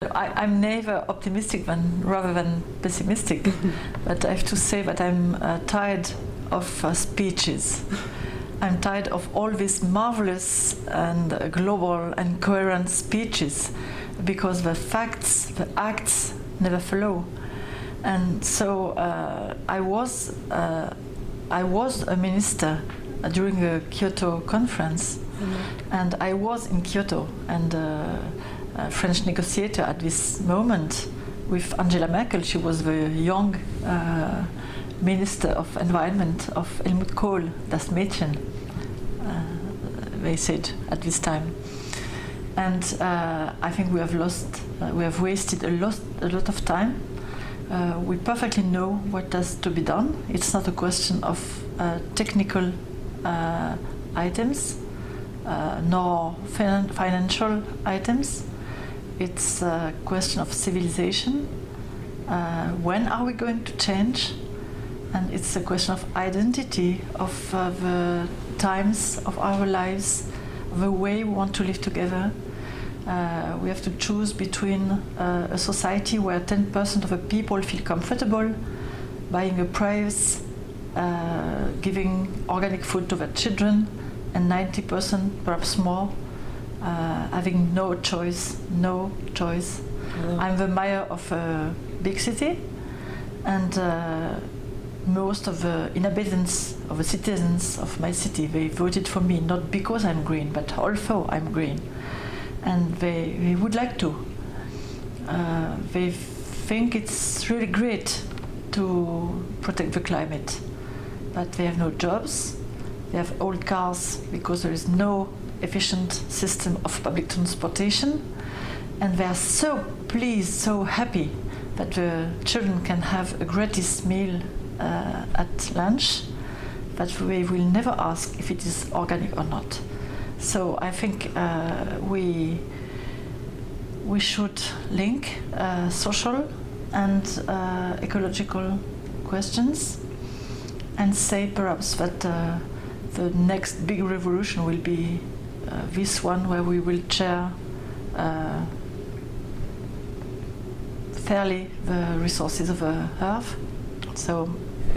I'm never optimistic rather than pessimistic, but I have to say that I'm tired of speeches. I'm tired of all these marvelous and global and coherent speeches, because the facts, the acts never follow. And so I was a minister during the Kyoto conference, and I was in Kyoto, and French negotiator at this moment with Angela Merkel. She was the young Minister of Environment of Helmut Kohl, das Mädchen, they said at this time. And I think we have wasted a lot of time. We perfectly know what has to be done. It's not a question of technical items, nor financial items. It's a question of civilization. When are we going to change? And it's a question of identity, of the times of our lives, the way we want to live together. We have to choose between a society where 10% of the people feel comfortable buying a prize, giving organic food to their children, and 90%, perhaps more, having no choice. Mm. I'm the mayor of a big city, and most of the inhabitants, of the citizens of my city, they voted for me, not because I'm green, but although I'm green. And they would like to. They think it's really great to protect the climate, but they have no jobs. They have old cars because there is no efficient system of public transportation, and they are so pleased, so happy that the children can have a gratis meal at lunch, but they will never ask if it is organic or not. So I think we should link social and ecological questions, and say perhaps that the next big revolution will be this one, where we will share fairly the resources of the earth. So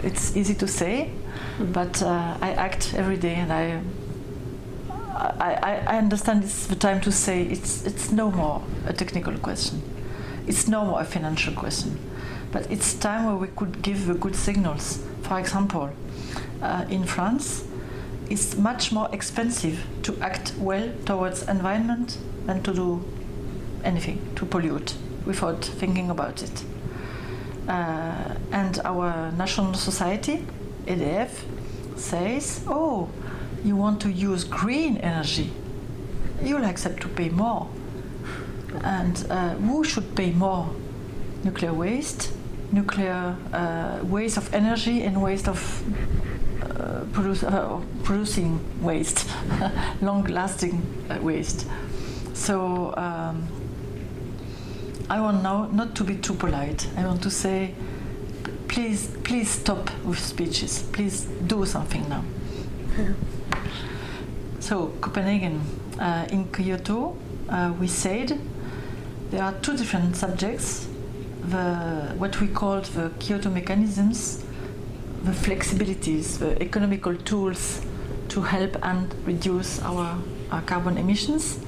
it's easy to say, but I act every day, and I understand it's the time to say it's no more a technical question. It's no more a financial question. But it's time where we could give the good signals. For example, in France, it's much more expensive to act well towards environment than to do anything, to pollute, without thinking about it. And our national society, EDF, says, oh, you want to use green energy, you'll accept to pay more. And who should pay more? Nuclear waste, nuclear waste of energy, and waste of producing waste, long-lasting waste. So I want now not to be too polite. I want to say, please stop with speeches. Please do something now. So Copenhagen, in Kyoto, we said there are two different subjects: what we called the Kyoto mechanisms, the flexibilities, the economical tools to help and reduce our carbon emissions,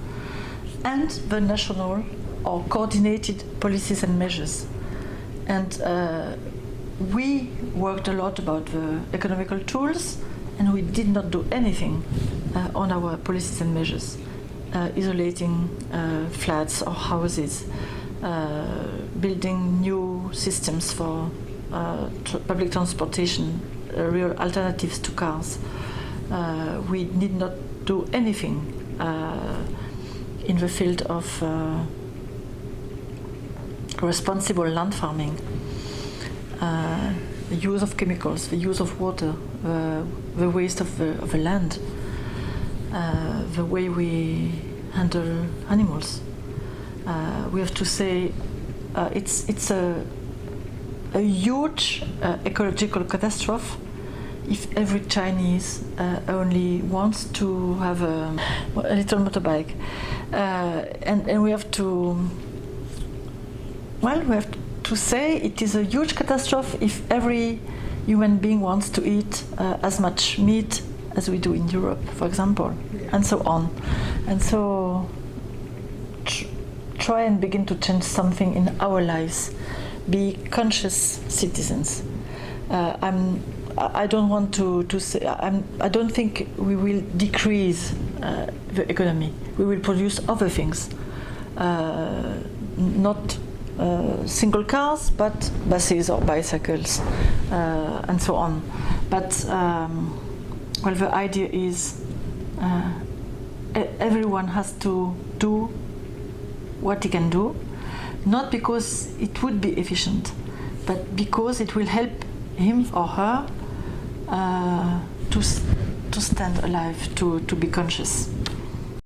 and the national or coordinated policies and measures. And we worked a lot about the economical tools, and we did not do anything on our policies and measures, isolating flats or houses, building new systems for public transportation, real alternatives to cars. We did not do anything in the field of responsible land farming, the use of chemicals, the use of water, the waste of the land, the way we handle animals. We have to say it's a huge ecological catastrophe if every Chinese only wants to have a little motorbike, and we have to Well, we have to say it is a huge catastrophe if every human being wants to eat as much meat as we do in Europe, for example, and so on. And so try and begin to change something in our lives. Be conscious citizens. I don't want to say, I don't think we will decrease the economy. We will produce other things. Not single cars, but buses or bicycles, and so on. But well, the idea is everyone has to do what he can do, not because it would be efficient, but because it will help him or her to stand alive, to be conscious.